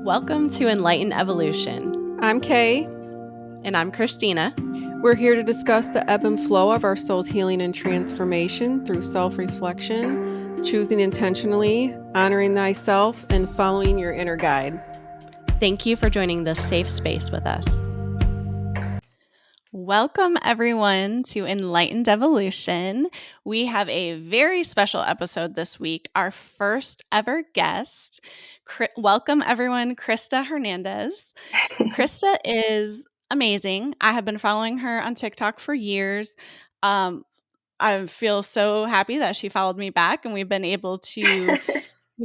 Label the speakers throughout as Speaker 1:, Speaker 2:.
Speaker 1: Welcome to Enlightened Evolution.
Speaker 2: I'm Cay.
Speaker 1: And I'm Christina.
Speaker 2: We're here to discuss the ebb and flow of our soul's healing and transformation through self-reflection, choosing intentionally, honoring thyself, and following your inner guide.
Speaker 1: Thank you for joining this safe space with us. Welcome, everyone, to Enlightened Evolution. We have a very special episode this week, our first ever guest. Welcome, everyone, Krista Hernandez. Krista is amazing. I have been following her on TikTok for years. I feel so happy that she followed me back, and we've been able to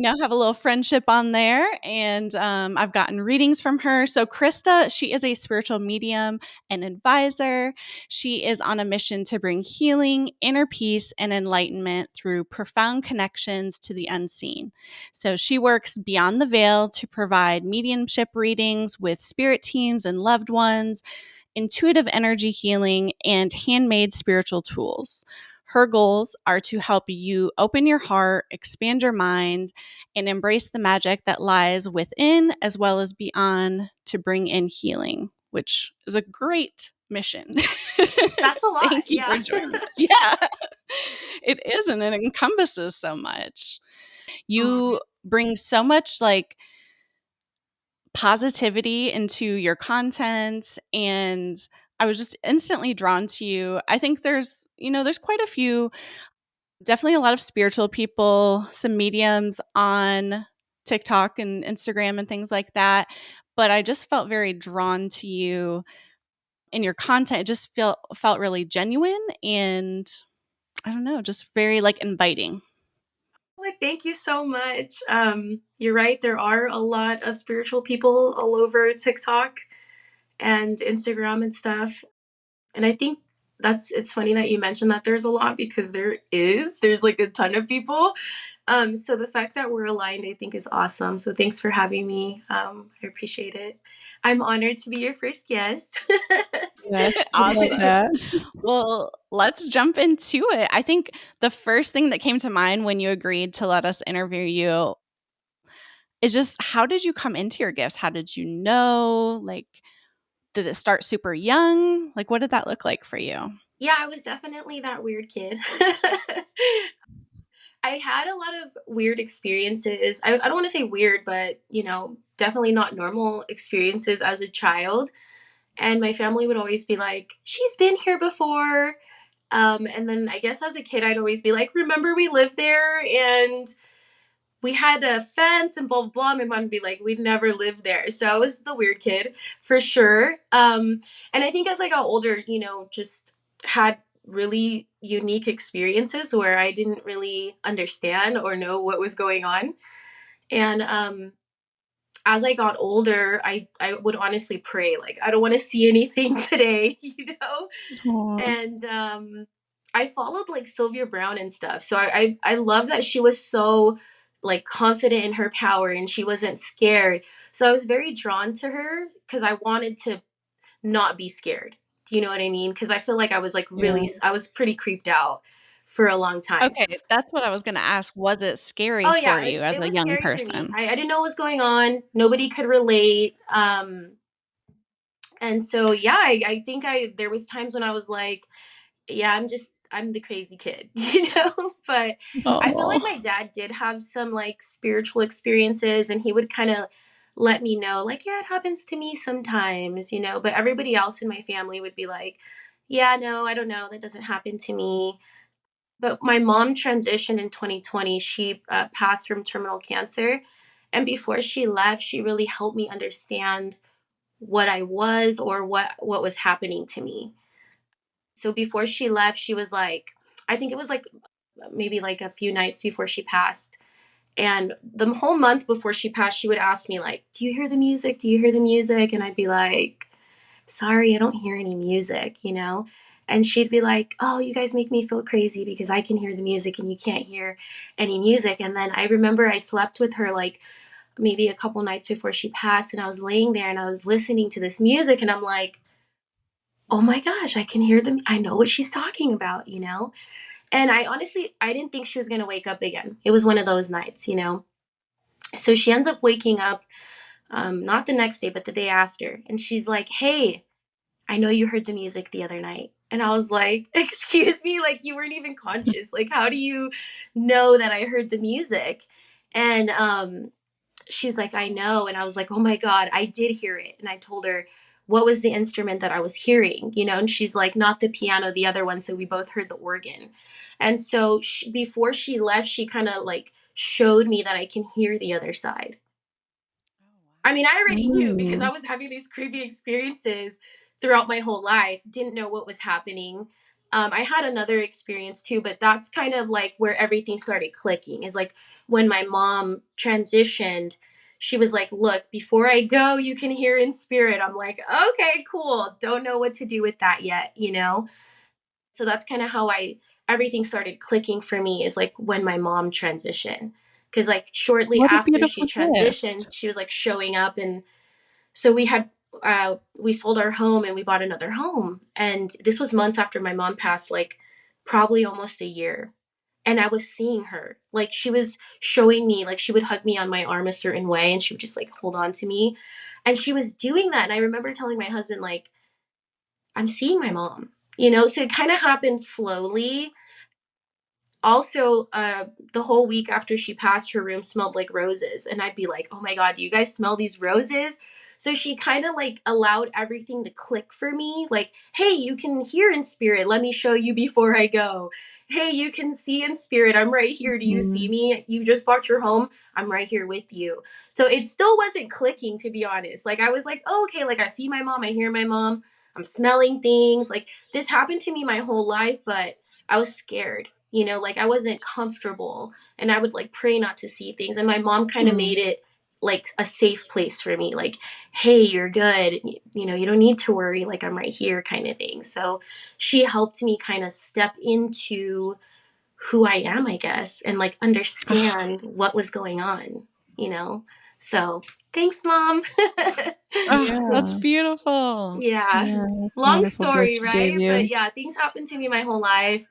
Speaker 1: have a little friendship on there, and I've gotten readings from her. So Krista, she is a spiritual medium and advisor. She is on a mission to bring healing, inner peace, and enlightenment through profound connections to the unseen. So she works beyond the veil to provide mediumship readings with spirit teams and loved ones, intuitive energy healing, and handmade spiritual tools. Her goals are to help you open your heart, expand your mind, and embrace the magic that lies within as well as beyond to bring in healing, which is a great mission.
Speaker 3: That's a lot.
Speaker 1: Thank you for joining us. Yeah, it is, and it encompasses so much. You bring so much positivity into your content, and I was just instantly drawn to you. I think there's quite a few, definitely a lot of spiritual people, some mediums on TikTok and Instagram and things like that, but I just felt very drawn to you in your content. It just felt really genuine, and I don't know, just very inviting.
Speaker 3: Thank you so much. You're right. There are a lot of spiritual people all over TikTok and Instagram and stuff. And I think it's funny that you mentioned that there's a lot, because there's a ton of people. So the fact that we're aligned, I think, is awesome. So thanks for having me. I appreciate it. I'm honored to be your first guest.
Speaker 1: Awesome. Well, let's jump into it. I think the first thing that came to mind when you agreed to let us interview you is just, how did you come into your gifts? How did you know? Did it start super young? What did that look like for you?
Speaker 3: Yeah, I was definitely that weird kid. I had a lot of weird experiences. I don't want to say weird, but, definitely not normal experiences as a child. And my family would always be like, she's been here before. And then I guess as a kid, I'd always be like, remember we lived there and we had a fence and blah, blah, blah. My mom would be like, we'd never lived there. So I was the weird kid for sure. And I think as I got older, just had really unique experiences where I didn't really understand or know what was going on. And as I got older, I would honestly pray, I don't want to see anything today,
Speaker 2: Aww.
Speaker 3: And I followed Sylvia Brown and stuff. So I love that she was so confident in her power and she wasn't scared. So I was very drawn to her because I wanted to not be scared. Do you know what I mean? Because I feel like I was I was pretty creeped out for a long time.
Speaker 1: Okay, that's what I was going to ask. Was it scary
Speaker 3: Oh
Speaker 1: for
Speaker 3: yeah,
Speaker 1: you as
Speaker 3: it
Speaker 1: a
Speaker 3: was
Speaker 1: young
Speaker 3: scary for me.
Speaker 1: person?
Speaker 3: I didn't know what was going on. Nobody could relate. And so yeah, I think there was times when I was like, yeah, I'm the crazy kid, But I feel like
Speaker 1: Oh,
Speaker 3: my dad did have some spiritual experiences, and he would kind of let me know, yeah, it happens to me sometimes, But everybody else in my family would be like, yeah, no, I don't know, that doesn't happen to me. But my mom transitioned in 2020. She passed from terminal cancer. And before she left, she really helped me understand what I was, or what was happening to me. So before she left, she was like, I think it was maybe a few nights before she passed. And the whole month before she passed, she would ask me do you hear the music? Do you hear the music? And I'd be like, sorry, I don't hear any music. And she'd be like, oh, you guys make me feel crazy because I can hear the music and you can't hear any music. And then I remember I slept with her maybe a couple nights before she passed, and I was laying there and I was listening to this music, and I'm like, oh my gosh, I can hear them. I know what she's talking about. And I didn't think she was going to wake up again. It was one of those nights. So she ends up waking up not the next day, but the day after. And she's like, "Hey, I know you heard the music the other night." And I was like, "Excuse me, like you weren't even conscious. Like, how do you know that I heard the music?" And she was like, "I know." And I was like, "Oh my God, I did hear it." And I told her what was the instrument that I was hearing, and she's like, "Not the piano, the other one." So we both heard the organ. And so before she left, she kind of like showed me that I can hear the other side. I mean, I already knew because I
Speaker 2: Ooh.
Speaker 3: was having these creepy experiences throughout my whole life, didn't know what was happening. I had another experience too, but that's kind of like where everything started clicking. Is like when my mom transitioned, she was like, "Look, before I go, you can hear in spirit." I'm like, "Okay, cool. Don't know what to do with that yet. So that's kind of how everything started clicking for me is like when my mom transitioned. Cause like shortly
Speaker 2: What a
Speaker 3: after she
Speaker 2: beautiful
Speaker 3: transitioned,
Speaker 2: gift.
Speaker 3: she was like showing up, and so we sold our home and we bought another home. And this was months after my mom passed, like probably almost a year. And I was seeing her. Like she was showing me, like she would hug me on my arm a certain way and she would just like hold on to me. And she was doing that. And I remember telling my husband, like, "I'm seeing my mom. So it kind of happened slowly. Also, the whole week after she passed, her room smelled like roses, and I'd be like, "Oh my God, do you guys smell these roses?" So she kind of like allowed everything to click for me, like, "Hey, you can hear in spirit, let me show you before I go. Hey, you can see in spirit, I'm right here, do you see
Speaker 2: Mm.
Speaker 3: me? You just bought your home, I'm right here with you." So it still wasn't clicking, to be honest. Like I was like, "Oh, okay, like I see my mom, I hear my mom, I'm smelling things." Like this happened to me my whole life, but I was scared. Like I wasn't comfortable, and I would like pray not to see things. And my mom kind of
Speaker 2: Mm.
Speaker 3: made it like a safe place for me. Like, "Hey, you're good. You don't need to worry. Like I'm right here," kind of thing. So she helped me kind of step into who I am, I guess, and like
Speaker 2: Ah,
Speaker 3: understand what was going you know? So thanks, mom.
Speaker 1: That's
Speaker 2: yeah.
Speaker 1: beautiful.
Speaker 3: Yeah.
Speaker 2: Yeah, that's a
Speaker 3: Long
Speaker 2: wonderful gift
Speaker 3: story,
Speaker 2: she gave
Speaker 3: right? But
Speaker 2: you.
Speaker 3: yeah, things happened to me my whole life.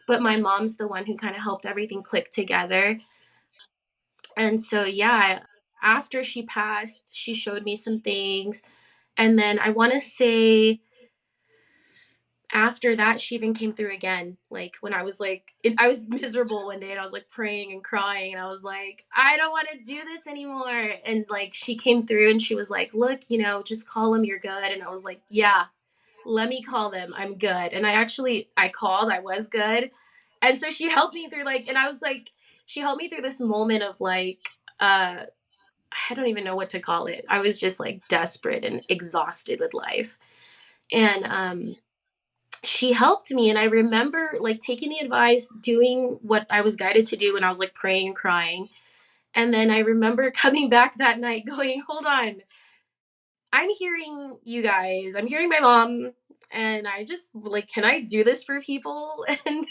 Speaker 3: But my mom's the one who kind of helped everything click together. And so, yeah, after she passed, she showed me some things. And then I want to say after that, she even came through again. Like when I was I was miserable one day and I was like praying and crying. And I was like, "I don't want to do this anymore." And like she came through and she was like, "Look, just call them. You're good." And I was like, "Yeah, let me call them. I'm good." And I called, I was good. And so she helped me through and I was like, she helped me through this moment of uh, I don't even know what to call it. I was just like desperate and exhausted with life. And she helped me. And I remember like taking the advice, doing what I was guided to do when I was like praying and crying. And then I remember coming back that night going, "Hold on, I'm hearing you guys. I'm hearing my mom, and I just like, can I do this for people?" And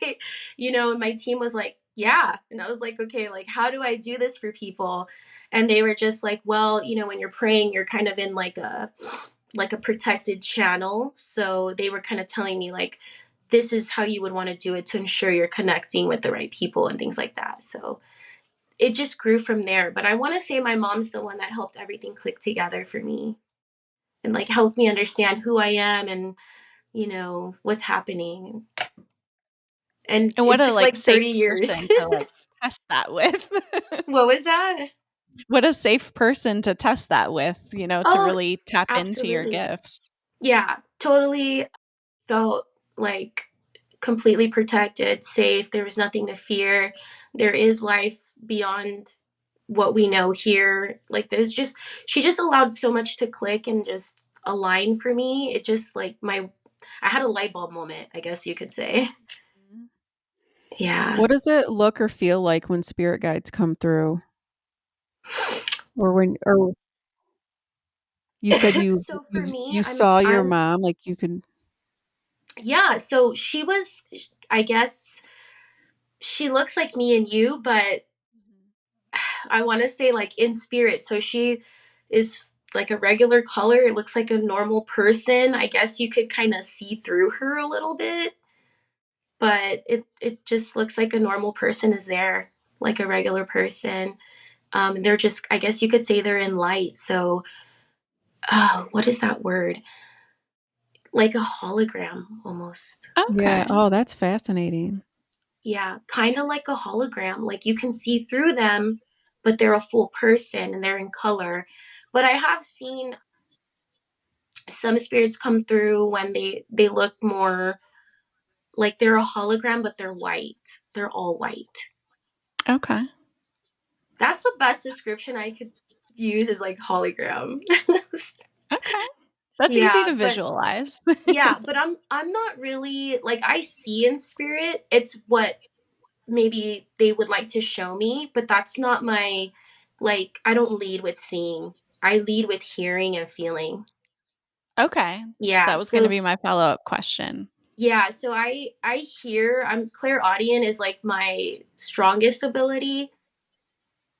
Speaker 3: and my team was like, "Yeah." And I was like, "Okay, like, how do I do this for people?" And they were just like, "Well, when you're praying, you're kind of in like a protected channel." So they were kind of telling me like, this is how you would want to do it to ensure you're connecting with the right people and things like that. So it just grew from there. But I want to say my mom's the one that helped everything click together for me and like help me understand who I am and what's happening. And
Speaker 1: And
Speaker 3: it
Speaker 1: what a,
Speaker 3: took
Speaker 1: like,
Speaker 3: like
Speaker 1: safe
Speaker 3: 30 years.
Speaker 1: person to, like, test that with.
Speaker 3: What was that?
Speaker 1: What a safe person to test that with, to
Speaker 3: Oh,
Speaker 1: really tap into your
Speaker 3: absolutely.
Speaker 1: gifts.
Speaker 3: Yeah, totally felt like completely protected, safe. There was nothing to fear. There is life beyond what we know here. Like she just allowed so much to click and just align for me. It just like I had a light bulb moment, I guess you could say.
Speaker 1: Mhm.
Speaker 3: Yeah.
Speaker 2: What does it look or feel like when spirit guides come through? Or you said you
Speaker 3: So for
Speaker 2: you
Speaker 3: me,
Speaker 2: you
Speaker 3: I'm
Speaker 2: saw your
Speaker 3: I'm
Speaker 2: mom, like, you could.
Speaker 3: yeah, so she was, I guess she looks like me and you, but I want to say like in spirit. So she is like a regular color. It looks like a normal person. I guess you could kind of see through her a little bit, but it just looks like a normal person is there, like a regular person. They're just, I guess you could say they're in light. So, oh, what is that word? Like a hologram almost.
Speaker 2: Yeah.
Speaker 1: Okay.
Speaker 2: Oh, that's fascinating.
Speaker 3: Yeah, kind of like a hologram. Like you can see through them, but they're a full person and they're in color. But I have seen some spirits come through when they look more like they're a hologram, but they're white. They're all white.
Speaker 1: Okay.
Speaker 3: That's the best description I could use is like hologram.
Speaker 1: Okay. That's easy
Speaker 3: Yeah,
Speaker 1: to
Speaker 3: but
Speaker 1: visualize.
Speaker 3: yeah, but I'm not really like I see in spirit. It's what maybe they would like to show me, but that's not my like I don't lead with seeing. I lead with hearing and feeling.
Speaker 1: Okay.
Speaker 3: Yeah.
Speaker 1: That was gonna
Speaker 3: So
Speaker 1: be my follow-up question.
Speaker 3: yeah, so I hear I'm clairaudient is like my strongest ability.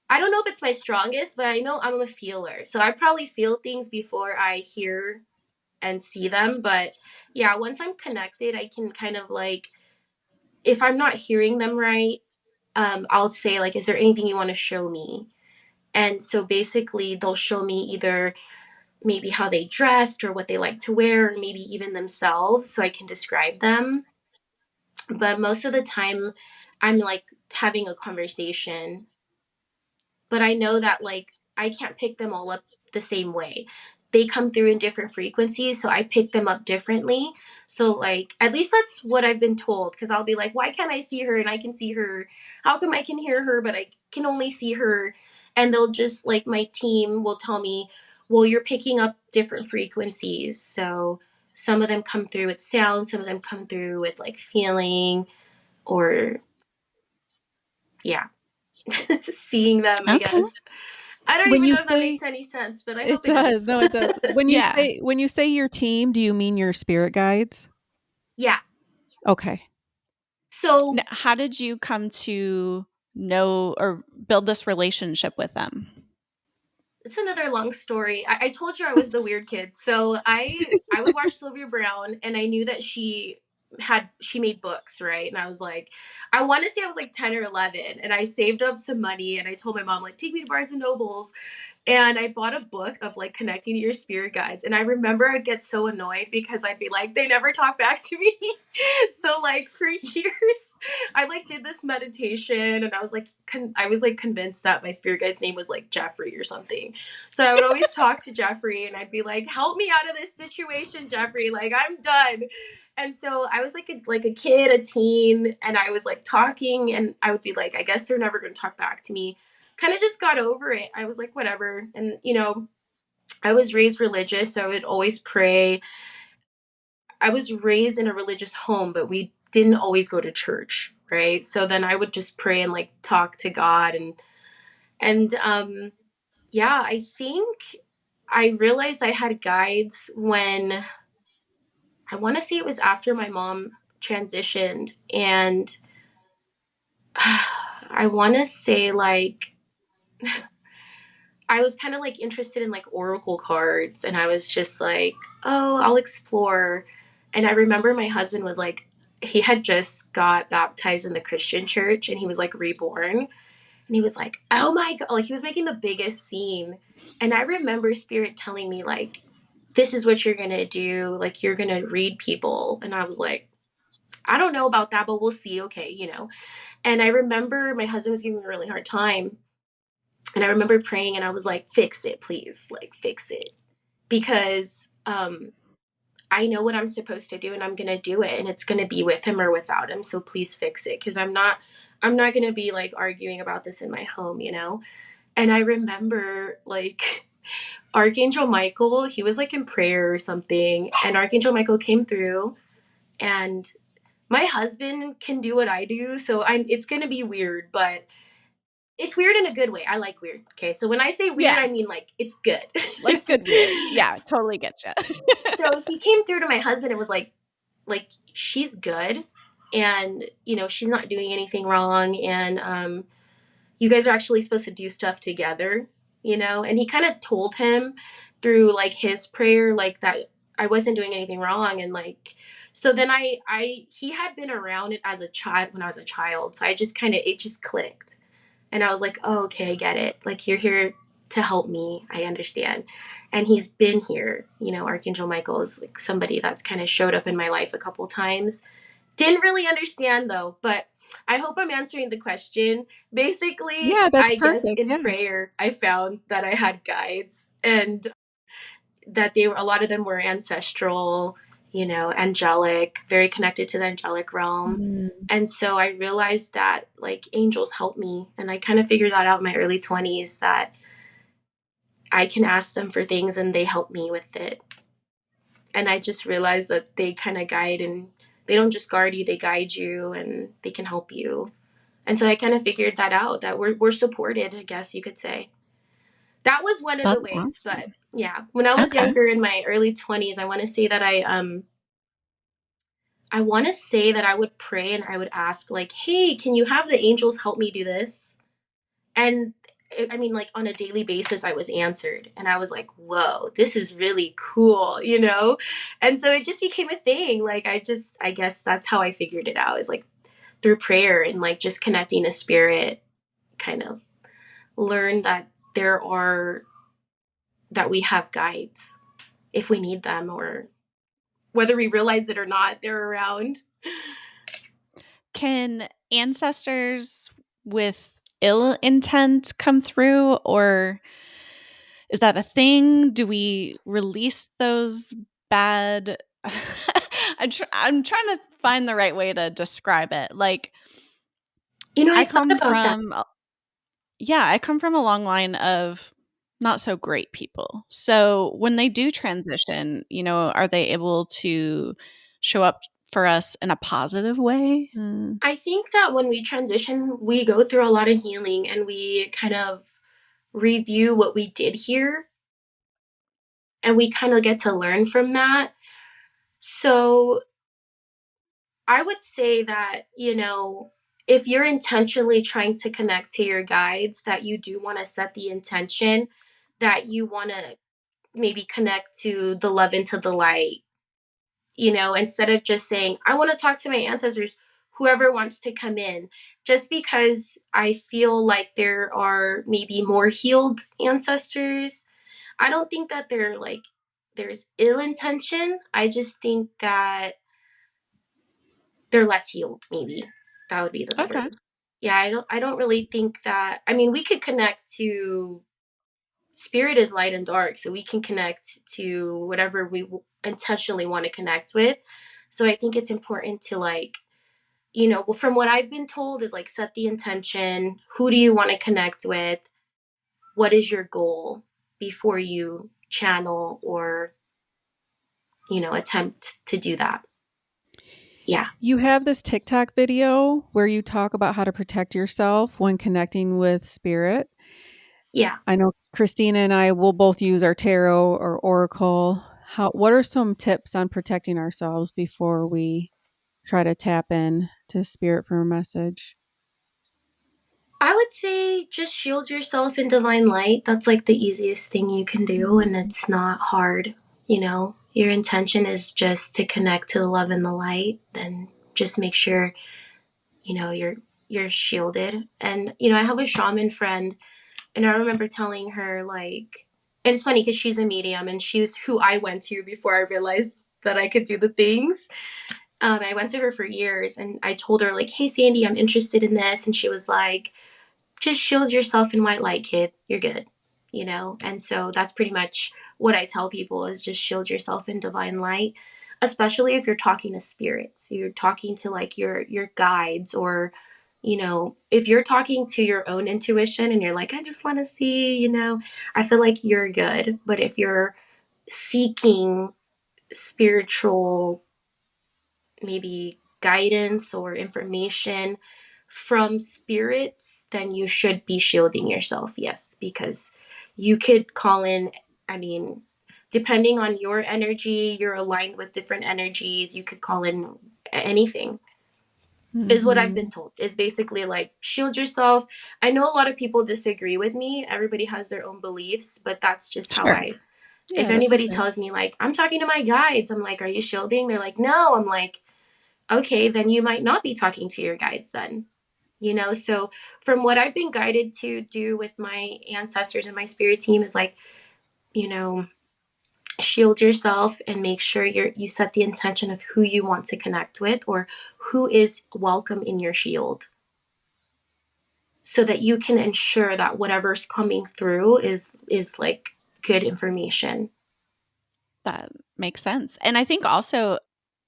Speaker 3: I don't know if it's my strongest, but I know I'm a feeler. So I probably feel things before I hear and see them, but yeah, once I'm connected, I can kind of like if I'm not hearing them right, I'll say like is there anything you want to show me? And so basically they'll show me either maybe how they dressed or what they like to wear, or maybe even themselves so I can describe them. But most of the time, I'm like having a conversation, but I know that like I can't pick them all up the same way. They come through in different frequencies, so I pick them up differently. So like at least that's what I've been told because I'll be like, why can't I see her and I can see her? How come I can hear her but I can only see her? And they'll just like my team will tell me, well, you're picking up different frequencies. So some of them come through with sound, some of them come through with like feeling or yeah, seeing them, I
Speaker 1: Okay.
Speaker 3: guess. I don't
Speaker 2: When
Speaker 3: even
Speaker 2: you
Speaker 3: know if that
Speaker 2: say
Speaker 3: makes any sense, but I
Speaker 2: it
Speaker 3: hope it
Speaker 2: does.
Speaker 3: does.
Speaker 2: No, it does.
Speaker 1: Yeah.
Speaker 2: When you say your team, do you mean your spirit guides?
Speaker 3: Yeah.
Speaker 2: Okay.
Speaker 3: So
Speaker 1: How did you come to know or build this relationship with them?
Speaker 3: it's another long story. I told you I was the weird kid. So I would watch Sylvia Brown and I knew that she made books, right? And I was like, I want to say I was like 10 or 11 and I saved up some money and I told my mom like take me to Barnes and Nobles and I bought a book of like connecting to your spirit guides. And I remember I'd get so annoyed because I'd be like, they never talk back to me. So like for years, I like did this meditation and I was like, I was like convinced that my spirit guide's name was like Jeffrey or something. So I would always talk to Jeffrey and I'd be like, help me out of this situation, Jeffrey. Like I'm done. And so I was like a kid, a teen, and I was like talking and I would be like, I guess they're never going to talk back to me kind of just got over it. I was like, whatever. And, you know, I was raised religious, so I would always pray. I was raised in a religious home, but we didn't always go to church, right? So then I would just pray and like talk to God and yeah, I think I realized I had guides when I want to say it was after my mom transitioned and I want to say like I was kind of like interested in like oracle cards and I was just like, "Oh, I'll explore." And I remember my husband was like he had just got baptized in the Christian church and he was like reborn and he was like, "Oh my god." Like he was making the biggest scene. And I remember spirit telling me like this is what you're going to do, like you're going to read people. And I was like, I don't know about that, but we'll see. Okay, you know. And I remember my husband was giving me a really hard time and I remember praying and I was like, fix it, please. Like, fix it. Because I know what I'm supposed to do and I'm gonna do it and it's gonna be with him or without him. So please fix it. Cause I'm not gonna be like arguing about this in my home, you know? And I remember like Archangel Michael, he was like in prayer or something, and Archangel Michael came through and my husband can do what I do, so I it's gonna be weird, but it's weird in a good way. I like weird. Okay. So when I say weird,
Speaker 1: Yeah,
Speaker 3: I mean like it's good.
Speaker 1: like good weird. Yeah, totally get you.
Speaker 3: So he came through to my husband and was like she's good and you know, she's not doing anything wrong and you guys are actually supposed to do stuff together, you know? And he kind of told him through like his prayer like that I wasn't doing anything wrong and like so then I he had been around it as a child when I was a child. So I just kind of it just clicked. And I was like, oh, okay, I get it. Like, you're here to help me. I understand. And he's been here. Archangel Michael is like somebody that's kind of showed up in my life a couple times. Didn't really understand though, but I hope I'm answering the question. Basically,
Speaker 2: Yeah, that's
Speaker 3: I guess
Speaker 2: perfect.
Speaker 3: in
Speaker 2: Yeah.
Speaker 3: prayer, I found that I had guides, and that a lot of them were ancestral, angelic, very connected to the angelic realm.
Speaker 2: Mm.
Speaker 3: And so I realized that like angels help me. And I kind of figured that out in my early 20s, that I can ask them for things and they help me with it. And I just realized that they kind of guide, and they don't just guard you, they guide you and they can help you. And so I kind of figured that out, that we're supported, I guess you could say. That was one of the
Speaker 1: That's
Speaker 3: ways. But
Speaker 1: awesome.
Speaker 3: yeah, when I was
Speaker 1: Okay.
Speaker 3: younger in my early 20s, I want to say that I want to say that I would pray and I would ask, like, hey, can you have the angels help me do this? And I mean, like, on a daily basis, I was answered. And I was like, whoa, this is really cool. And so it just became a thing. Like, I guess that's how I figured it out, is like through prayer and like just connecting to spirit, kind of learn that that we have guides if we need them, or whether we realize it or not, they're around.
Speaker 1: Can ancestors with ill intent come through, or is that a thing? Do we release those bad I'm trying to find the right way to describe it. Like, I
Speaker 3: I thought
Speaker 1: come
Speaker 3: about that.
Speaker 1: from yeah, I come from a long line of not so great people. So when they do transition, are they able to show up for us in a positive way?
Speaker 2: Mm.
Speaker 3: I think that when we transition, we go through a lot of healing and we kind of review what we did here, and we kind of get to learn from that. So I would say that, if you're intentionally trying to connect to your guides, that you do want to set the intention that you want to maybe connect to the love into the light, instead of just saying, I want to talk to my ancestors, whoever wants to come in. Just because I feel like there are maybe more healed ancestors, I don't think that there's ill intention. I just think that they're less healed, maybe. That would be the better.
Speaker 1: Okay.
Speaker 3: Yeah, I don't really think that, I mean, we could connect to spirit is light and dark, so we can connect to whatever we intentionally want to connect with. So I think it's important to like, well, from what I've been told, is like set the intention. Who do you want to connect with? What is your goal before you channel or attempt to do that? Yeah.
Speaker 2: You have this TikTok video where you talk about how to protect yourself when connecting with spirit.
Speaker 3: Yeah.
Speaker 2: I know Christina and I will both use our tarot or oracle. What are some tips on protecting ourselves before we try to tap in to spirit for a message?
Speaker 3: I would say just shield yourself in divine light. That's like the easiest thing you can do, and
Speaker 2: Mm.
Speaker 3: it's not hard. Your intention is just to connect to the love and the light. Then just make sure you're shielded. And I have a shaman friend, and I remember telling her, like, and it's funny because she's a medium, and she was who I went to before I realized that I could do the things. I went to her for years, and I told her, like, hey Sandy, I'm interested in this, and she was like, just shield yourself in white light, kid. You're good. And so that's pretty much what I tell people, is just shield yourself in divine light, especially if you're talking to spirits. You're talking to like your guides, or if you're talking to your own intuition and you're like, I just want to see. I feel like you're good. But if you're seeking spiritual, maybe guidance or information from spirits, then you should be shielding yourself, yes, because you could call in, I mean, depending on your energy, you're aligned with different energies, you could call in anything, is what I've been
Speaker 2: Mhm.
Speaker 3: told. Is basically like shield yourself. I know a lot of people disagree with me. Everybody has their own beliefs, but that's just how
Speaker 1: Sure.
Speaker 3: if
Speaker 2: Yeah, that's
Speaker 3: anybody
Speaker 2: okay.
Speaker 3: tells me like, I'm talking to my guides, I'm like, are you shielding? They're like, no. I'm like, okay, then you might not be talking to your guides then. So from what I've been guided to do with my ancestors and my spirit team is like, you know, shield yourself and make sure you set the intention of who you want to connect with or who is welcome in your shield so that you can ensure that whatever's coming through is like good information.
Speaker 1: That makes sense. And I think also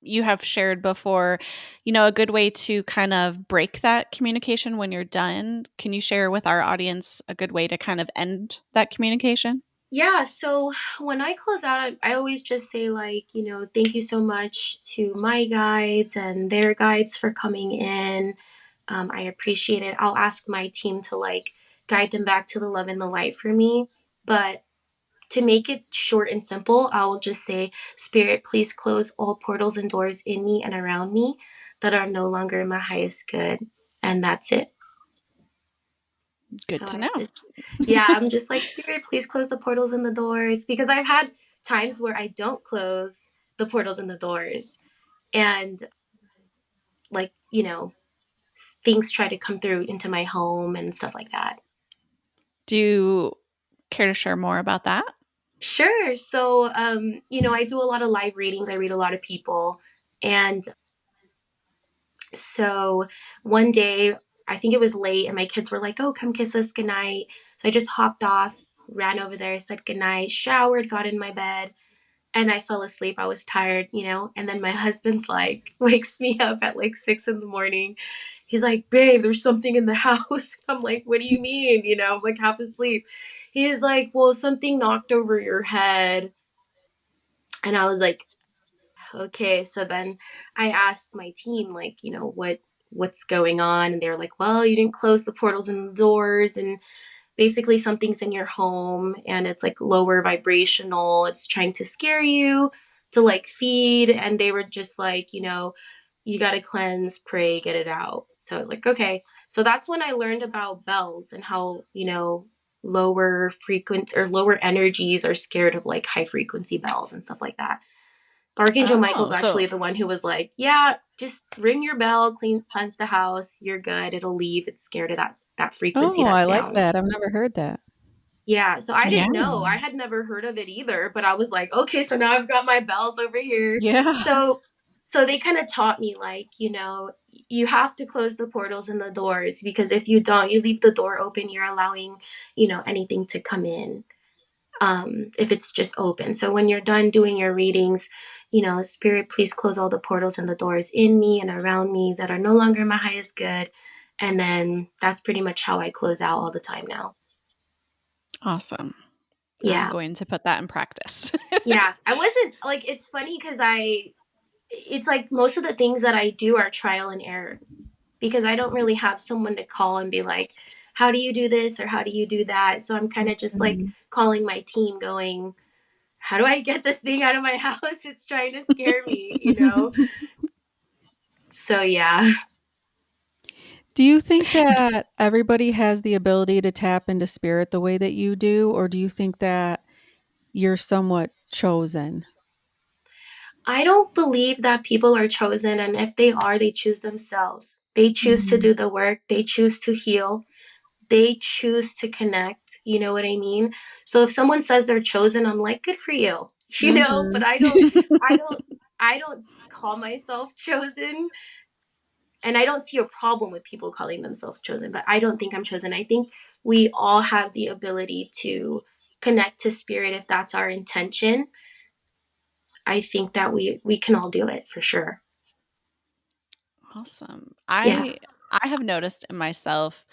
Speaker 1: you have shared before, a good way to kind of break that communication when you're done. Can you share with our audience a good way to kind of end that communication?
Speaker 3: Yeah, so when I close out, I always just say, like, thank you so much to my guides and their guides for coming in. I appreciate it. I'll ask my team to like guide them back to the love and the light for me. But to make it short and simple, I will just say, Spirit, please close all portals and doors in me and around me that are no longer in my highest good. And that's it.
Speaker 1: Good
Speaker 3: So
Speaker 1: to
Speaker 3: I
Speaker 1: know.
Speaker 3: just, yeah, I'm just like, Spirit, please close the portals and the doors because I've had times where I don't close the portals and the doors. And like, things try to come through into my home and stuff like that.
Speaker 1: Do you care to share more about that?
Speaker 3: Sure. So, I do a lot of live readings. I read a lot of people. And so one day, I think it was late, and my kids were like, oh, come kiss us goodnight. So I just hopped off, ran over there, said goodnight, showered, got in my bed, and I fell asleep. I was tired. And then my husband's like, wakes me up at like 6 in the morning. He's like, babe, there's something in the house. I'm like, what do you mean? I'm like half asleep. He's like, well, something knocked over your head. And I was like, okay. So then I asked my team, like, what's going on? And they were like, well, you didn't close the portals and the doors, and basically something's in your home and it's like lower vibrational. It's trying to scare you to like feed. And they were just like, you got to cleanse, pray, get it out. So I was like, okay. So that's when I learned about bells and how, lower frequent or lower energies are scared of like high frequency bells and stuff like that. Archangel Michael's
Speaker 1: Oh,
Speaker 3: actually
Speaker 1: so
Speaker 3: the one who was like, yeah, just ring your bell, cleanse the house, you're good, it'll leave. It's scared of that frequency,
Speaker 2: Oh,
Speaker 3: that
Speaker 2: I like
Speaker 3: sound.
Speaker 2: that. I've never heard that.
Speaker 3: Yeah, so I
Speaker 1: yeah.
Speaker 3: didn't know. I had never heard of it either, but I was like, okay, so now I've got my bells over here.
Speaker 2: Yeah.
Speaker 3: So they kind of taught me like, you have to close the portals and the doors because if you don't, you leave the door open, you're allowing, anything to come in. If it's just open. So when you're done doing your readings, Spirit, please close all the portals and the doors in me and around me that are no longer my highest good. And then that's pretty much how I close out all the time now.
Speaker 1: Awesome. I'm
Speaker 3: Yeah.
Speaker 1: going to put that in practice.
Speaker 3: Yeah, I wasn't like it's funny because it's like most of the things that I do are trial and error because I don't really have someone to call and be like, how do you do this or how do you do that? So I'm kind of just like
Speaker 2: Mhm.
Speaker 3: calling my team going, how do I get this thing out of my house? It's trying to scare me. So yeah.
Speaker 2: Do you think that everybody has the ability to tap into spirit the way that you do, or do you think that you're somewhat chosen?
Speaker 3: I don't believe that people are chosen, and if they are, they choose themselves. They choose to
Speaker 2: Mhm.
Speaker 3: do the work, they choose to heal, they choose to connect. You know what I mean? So if someone says they're chosen, I'm like, good for you. But
Speaker 2: Mhm.
Speaker 3: I don't, I don't call myself chosen, and I don't see a problem with people calling themselves chosen. But I don't think I'm chosen. I think we all have the ability to connect to spirit if that's our intention. I think that we can all do it for sure.
Speaker 1: Awesome.
Speaker 3: Yeah.
Speaker 1: I have noticed in myself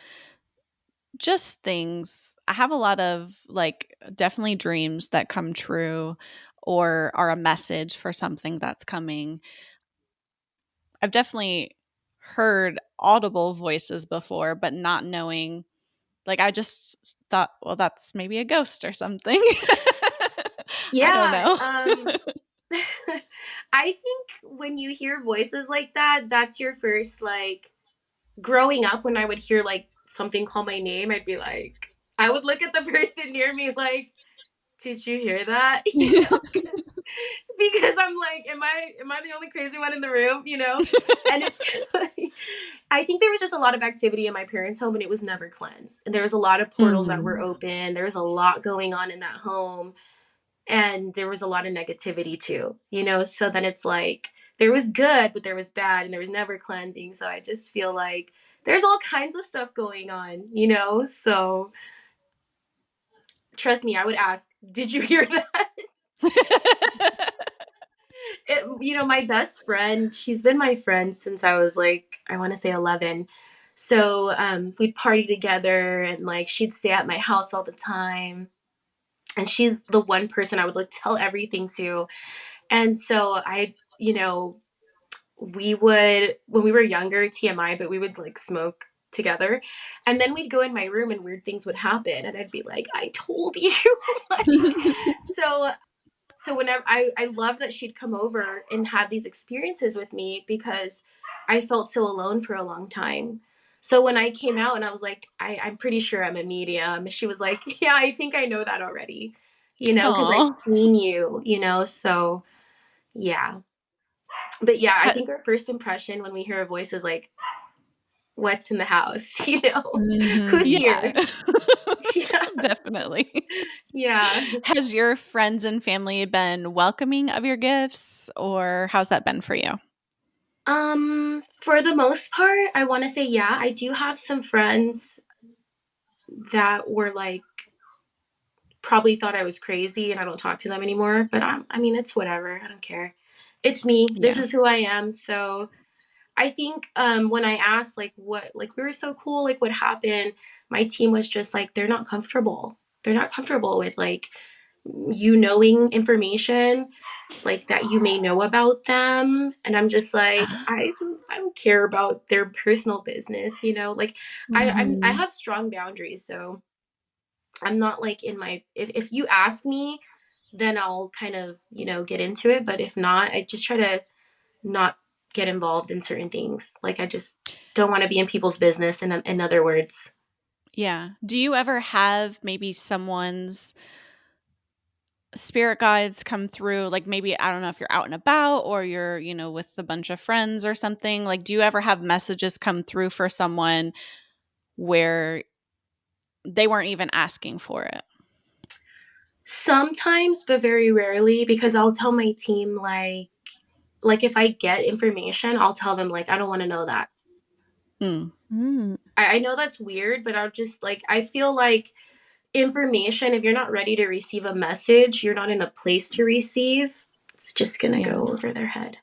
Speaker 1: just things. I have a lot of like definitely dreams that come true or are a message for something that's coming. I've definitely heard audible voices before, but not knowing, like, I just thought, well, that's maybe a ghost or something. I don't
Speaker 3: Yeah.
Speaker 1: know.
Speaker 3: I think when you hear voices like that, that's your first like growing up when I would hear like something call my name, I'd be like I would look at the person near me like, Did you hear that? You know, because I'm like, am I the only crazy one in the room? You know, and it's like, I think there was just a lot of activity in my parents' home, and it was never cleansed. And there was a lot of portals that were
Speaker 2: Mm.
Speaker 3: open. There was a lot going on in that home, and there was a lot of negativity too. You know, so then it's like there was good, but there was bad, and there was never cleansing. So I just feel like there's all kinds of stuff going on. You know, so trust me, I would ask, did you hear that? You know, my best friend, she's been my friend since I was like, I want to say 11. So we'd party together and like she'd stay at my house all the time. And she's the one person I would like tell everything to. And so you know, we would, when we were younger, TMI, but we would like smoke together. And then we'd go in my room and weird things would happen. And I'd be like, I told you. Like, so whenever I love that she'd come over and have these experiences with me because I felt so alone for a long time. So when I came out and I was like, I'm pretty sure I'm a medium, she was like, yeah, I think I know that already, you know, because I've
Speaker 1: Aw.
Speaker 3: seen you, you know, so yeah. But yeah, I
Speaker 1: Ha-
Speaker 3: think our first impression when we hear a voice is like, what's in the house, you know, who's
Speaker 2: Mhm.
Speaker 1: yeah.
Speaker 3: here? Yeah,
Speaker 1: Definitely.
Speaker 3: yeah.
Speaker 1: Has your friends and family been welcoming of your gifts, or how's that been for you?
Speaker 3: For the most part, I want to say yeah. I do have some friends that were like probably thought I was crazy and I don't talk to them anymore, but I mean, it's whatever. I don't care. It's me. This
Speaker 1: Yeah.
Speaker 3: is who I am. So I think when I asked like what, like we were so cool, like what happened, my team was just like they're not comfortable. They're not comfortable with like you knowing information like that you may know about them, and I'm just like I don't care about their personal business, you know, like I
Speaker 2: Mhm.
Speaker 3: have strong boundaries, so I'm not like in my, if you ask me, then I'll kind of, you know, get into it, but if not, I just try to not get involved in certain things. Like I just don't want to be in people's business, in other words.
Speaker 1: Yeah. Do you ever have maybe someone's spirit guides come through? Like maybe, I don't know if you're out and about or you're, with a bunch of friends or something. Like, do you ever have messages come through for someone where they weren't even asking for it?
Speaker 3: Sometimes, but very rarely, because I'll tell my team like if I get information, I'll tell them like I don't want to know that.
Speaker 1: Mm,
Speaker 2: Mm.
Speaker 3: I know that's weird, but I'll just like I feel like information, if you're not ready to receive a message, you're not in a place to receive, it's just gonna
Speaker 1: yeah,
Speaker 3: go over their head.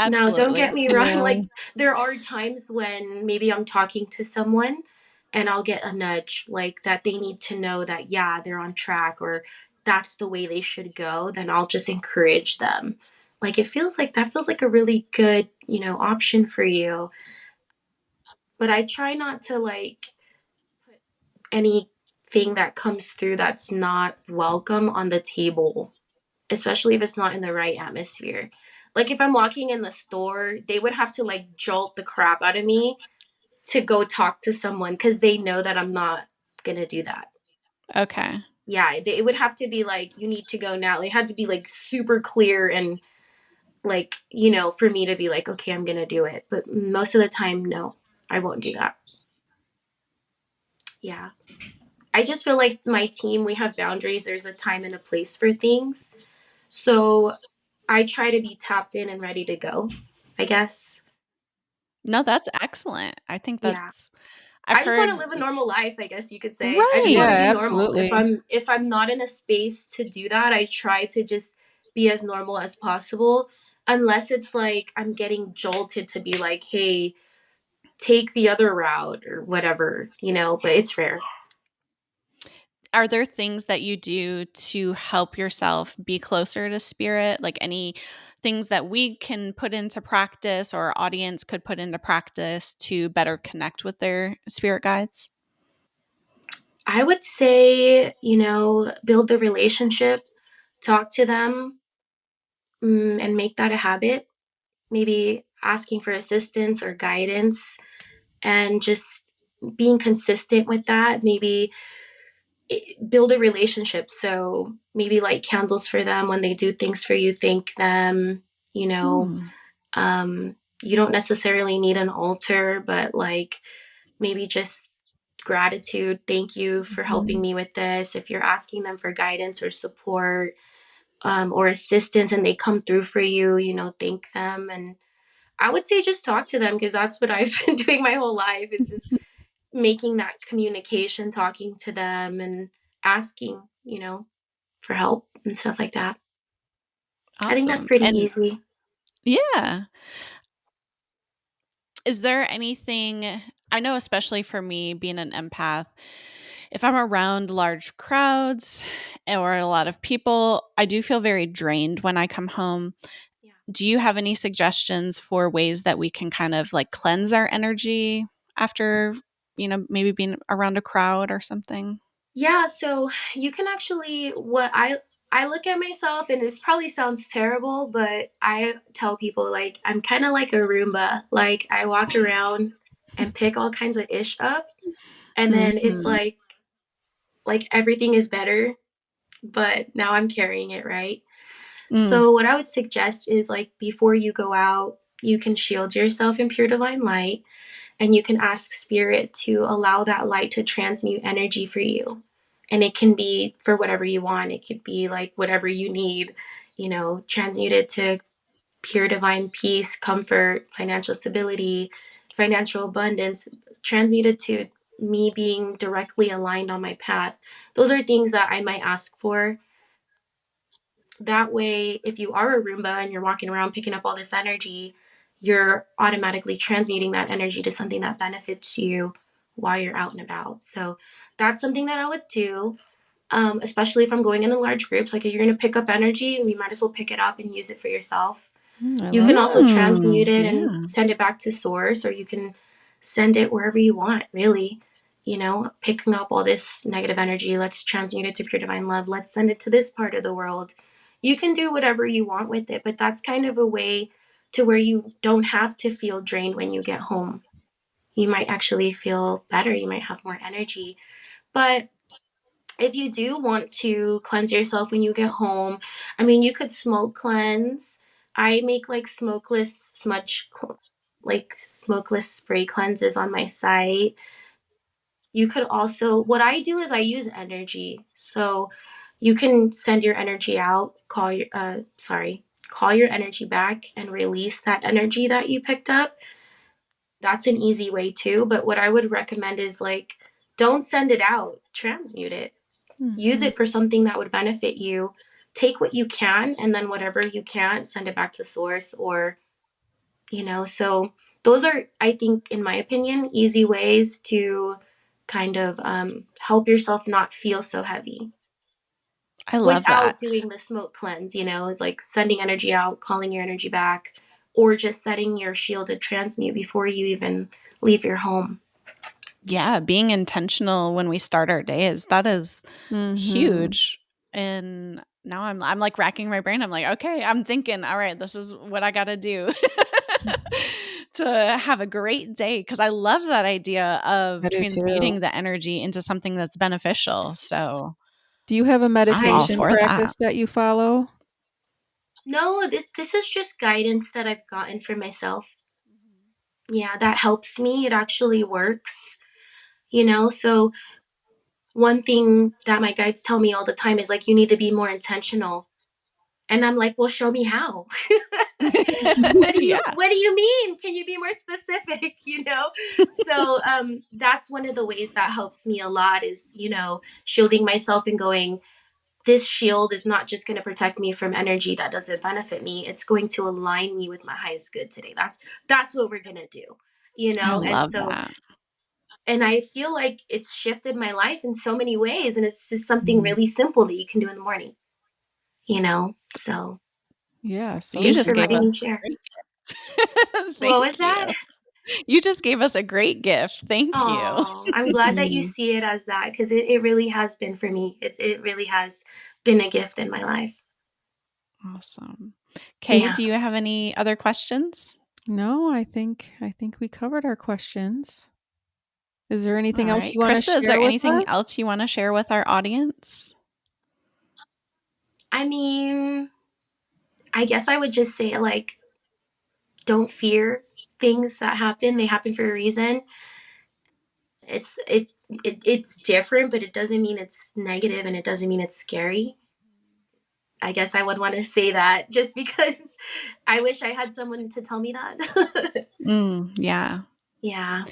Speaker 3: Now, don't
Speaker 1: absolutely.
Speaker 3: get me wrong,
Speaker 2: Yeah.
Speaker 3: like there are times when maybe I'm talking to someone and I'll get a nudge like that they need to know that yeah, they're on track or that's the way they should go, then I'll just encourage them. Like it feels like that feels like a really good, you know, option for you. But I try not to like put anything that comes through that's not welcome on the table, especially if it's not in the right atmosphere. Like if I'm walking in the store, they would have to like jolt the crap out of me to go talk to someone because they know that I'm not gonna do that.
Speaker 1: Okay.
Speaker 3: Yeah, it would have to be like, you need to go now. It had to be like super clear and like, you know, for me to be like, okay, I'm gonna do it. But most of the time, no, I won't do that. Yeah. I just feel like my team, we have boundaries. There's a time and a place for things. So I try to be tapped in and ready to go, I guess.
Speaker 1: No, that's excellent. I think
Speaker 3: Yeah.
Speaker 1: I've
Speaker 3: I just want to
Speaker 1: heard.
Speaker 3: live a normal life, I guess you could say. I just
Speaker 1: Right.
Speaker 3: want to
Speaker 2: Yeah,
Speaker 3: be normal.
Speaker 2: absolutely.
Speaker 3: If I'm not in a space to do that, I try to just be as normal as possible unless it's like I'm getting jolted to be like, "Hey, take the other route or whatever," you know, but it's rare.
Speaker 1: Are there things that you do to help yourself be closer to spirit? Like any things that we can put into practice or our audience could put into practice to better connect with their spirit guides?
Speaker 3: I would say, you know, build the relationship, talk to them, and make that a habit. Maybe asking for assistance or guidance and just being consistent with that. Maybe build a relationship. So maybe light candles for them when they do things for you, thank them, you know.
Speaker 1: Mm.
Speaker 3: um you don't necessarily need an altar, but like maybe just gratitude, thank you for helping
Speaker 2: Mhm.
Speaker 3: me with this. If you're asking them for guidance or support, or assistance, and they come through for you, thank them. And I would say just talk to them, because that's what I've been doing my whole life, is just making that communication, talking to them and asking, for help and stuff like that. I think that's
Speaker 1: Awesome.
Speaker 3: pretty
Speaker 1: And
Speaker 3: easy.
Speaker 1: yeah. Is there anything I know, especially for me being an empath, if I'm around large crowds or a lot of people, I do feel very drained when I come home.
Speaker 3: Yeah.
Speaker 1: Do you have any suggestions for ways that we can kind of like cleanse our energy after, maybe being around a crowd or something?
Speaker 3: Yeah, so you can actually, what I look at myself, and this probably sounds terrible, but I tell people like I'm kind of like a Roomba. Like I walk around and pick all kinds of ish up, and then it's
Speaker 1: Mhm.
Speaker 3: like everything is better, but now I'm carrying it, right?
Speaker 1: Mm.
Speaker 3: So what I would suggest is, like, before you go out, you can shield yourself in pure divine light, and you can ask spirit to allow that light to transmute energy for you. And it can be for whatever you want. It could be like whatever you need, transmuted to pure divine peace, comfort, financial stability, financial abundance, transmuted to me being directly aligned on my path. Those are things that I might ask for. That way, if you are a Roomba and you're walking around picking up all this energy, you're automatically transmuting that energy to something that benefits you while you're out and about. So that's something that I would do, especially if I'm going into large groups. Like if you're going to pick up energy, we might as well pick it up and use it for yourself.
Speaker 2: I
Speaker 3: You
Speaker 2: love
Speaker 3: can
Speaker 2: that.
Speaker 3: also transmute it and
Speaker 1: Yeah.
Speaker 3: send it back to source, or you can send it wherever you want, really. Picking up all this negative energy, let's transmute it to pure divine love. Let's send it to this part of the world. You can do whatever you want with it, but that's kind of a way to where you don't have to feel drained when you get home. You might actually feel better. You might have more energy. But if you do want to cleanse yourself when you get home, I mean, you could smoke cleanse. I make like smokeless spray cleanses on my site. You could also, what I do is I use energy. So you can send your energy out, call your energy back and release that energy that you picked up. That's an easy way too. But what I would recommend is like, don't send it out, transmute it. Use
Speaker 2: Mhm.
Speaker 3: it for something that would benefit you. Take what you can, and then whatever you can't, send it back to source. So those are, I think, in my opinion, easy ways to kind of help yourself not feel so heavy
Speaker 1: I love
Speaker 3: without
Speaker 1: that.
Speaker 3: doing the smoke cleanse. Is like sending energy out, calling your energy back, or just setting your shielded transmute before you even leave your home.
Speaker 1: Yeah, being intentional when we start our days, that is
Speaker 2: Mhm.
Speaker 1: huge. And now I'm like racking my brain. I'm like, okay, I'm thinking, all right, this is what I got to do to have a great day, because I love that idea
Speaker 2: I
Speaker 1: of
Speaker 2: do too.
Speaker 1: transmuting the energy into something that's beneficial. So
Speaker 2: Do you have a
Speaker 1: I'm all
Speaker 3: I
Speaker 2: meditation
Speaker 1: for that.
Speaker 2: practice that you follow?
Speaker 3: No, this is just guidance that I've gotten for myself. Yeah, that helps me. It actually works. So one thing that my guides tell me all the time is like, you need to be more intentional. And I'm like, well, show me how. what do you
Speaker 1: Yeah,
Speaker 3: what do you mean? Can you be more specific? So that's one of the ways that helps me a lot, is shielding myself and going, this shield is not just going to protect me from energy that doesn't benefit me. It's going to align me with my highest good today. That's what we're going to do.
Speaker 1: I
Speaker 3: And
Speaker 1: love
Speaker 3: so,
Speaker 1: that.
Speaker 3: and I feel like it's shifted my life in so many ways, and it's just something
Speaker 1: Mhm.
Speaker 3: really simple that you can do in the morning. So
Speaker 2: Yeah,
Speaker 1: You
Speaker 2: so
Speaker 3: thanks
Speaker 1: just
Speaker 3: for
Speaker 1: gave
Speaker 3: letting
Speaker 1: us
Speaker 3: me
Speaker 1: a
Speaker 3: share.
Speaker 1: great gift.
Speaker 3: What was
Speaker 1: Thank you.
Speaker 3: that?
Speaker 1: You just gave us a great gift. Thank you.
Speaker 3: Oh, I'm glad that you
Speaker 2: Mhm.
Speaker 3: see it as that, because it really has been for me. It really has been a gift in my life.
Speaker 1: Awesome. Kay,
Speaker 3: Yeah.
Speaker 1: do you have any other questions?
Speaker 2: No, I think we covered our questions. Is there anything
Speaker 1: All
Speaker 2: else
Speaker 1: right.
Speaker 2: you want to
Speaker 1: Krista, is there
Speaker 2: share with
Speaker 1: anything
Speaker 2: us?
Speaker 1: else you want to share with our audience?
Speaker 3: I mean, I guess I would just say, like, don't fear things that happen. They happen for a reason. It's different, but it doesn't mean it's negative, and it doesn't mean it's scary. I guess I would want to say that just because I wish I had someone to tell me that.
Speaker 1: Yeah.
Speaker 3: Yeah.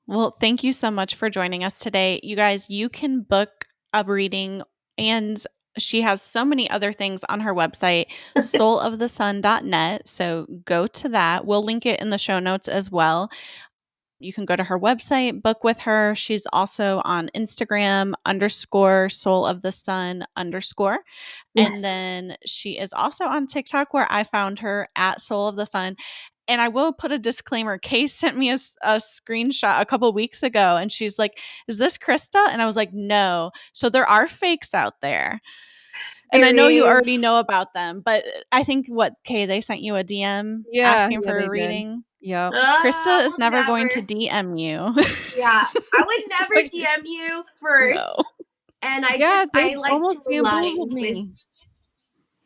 Speaker 1: Well, thank you so much for joining us today. You guys, you can book a reading, and she has so many other things on her website, soulofthesun.net. So go to that. We'll link it in the show notes as well. You can go to her website, book with her. She's also on Instagram _soul of the sun _. And
Speaker 3: Yes.
Speaker 1: then she is also on TikTok, where I found her at Soul of the Sun. And I will put a disclaimer. Kay sent me a screenshot a couple weeks ago, and she's like, "Is this Krista?" And I was like, "No." So there are fakes out there. And I
Speaker 3: There
Speaker 1: know you already
Speaker 3: is.
Speaker 1: know about them, but I think what, Kay, they sent you a DM
Speaker 2: Yeah,
Speaker 1: asking
Speaker 2: yeah,
Speaker 1: for
Speaker 2: they
Speaker 1: a
Speaker 2: did.
Speaker 1: reading.
Speaker 2: Yep.
Speaker 1: Krista
Speaker 3: I
Speaker 1: is
Speaker 3: would
Speaker 1: never going to
Speaker 3: never.
Speaker 1: DM you.
Speaker 3: Yeah, I would never
Speaker 2: Like,
Speaker 3: DM you
Speaker 1: No.
Speaker 3: first. And
Speaker 2: yeah, they
Speaker 3: I like to
Speaker 2: almost bamboozled
Speaker 3: align with.
Speaker 2: me.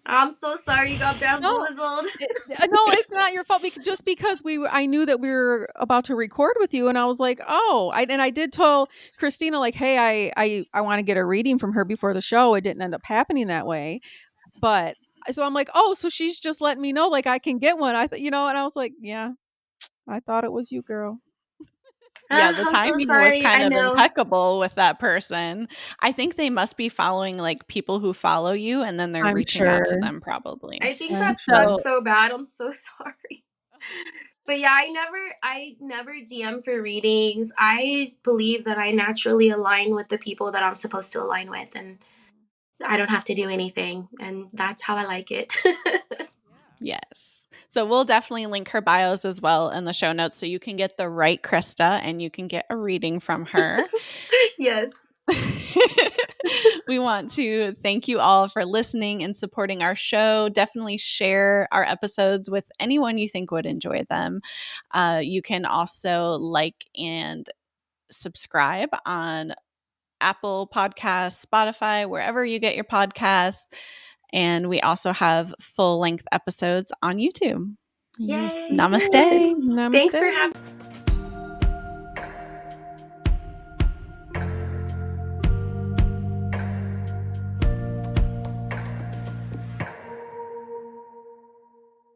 Speaker 3: I'm so sorry you got
Speaker 2: No,
Speaker 3: bamboozled.
Speaker 2: no, it's not your fault just because I knew that we were about to record with you, and I was like, "Oh," I did tell Christina, like, "Hey, I want to get a reading from her before the show." It didn't end up happening that way, but so I'm like, "Oh, so she's just letting me know, like, I can get one." And I was like, "Yeah, I thought it was you, girl."
Speaker 1: Yeah, the
Speaker 3: I'm so
Speaker 1: timing was
Speaker 3: sorry.
Speaker 1: kind
Speaker 3: I
Speaker 1: of
Speaker 3: know.
Speaker 1: impeccable with that person. I think they must be following, like, people who follow you, and then they're
Speaker 2: I'm
Speaker 1: reaching out to
Speaker 2: sure.
Speaker 1: them probably.
Speaker 3: I think
Speaker 2: I'm
Speaker 3: that sucks
Speaker 2: sure.
Speaker 1: So
Speaker 3: so bad. I'm so sorry. But yeah, I never DM for readings. I believe that I naturally align with the people that I'm supposed to align with, and I don't have to do anything, and that's how I like it.
Speaker 1: yes. So we'll definitely link her bios as well in the show notes, so you can get the right Krista and you can get a reading from her.
Speaker 3: Yes.
Speaker 1: We want to thank you all for listening and supporting our show. Definitely share our episodes with anyone you think would enjoy them. You can also like and subscribe on Apple Podcasts, Spotify, wherever you get your podcasts. And we also have full length episodes on YouTube.
Speaker 2: Yes, we
Speaker 3: Yay.
Speaker 2: do.
Speaker 1: Namaste.
Speaker 3: Thanks for
Speaker 2: Namaste.
Speaker 3: having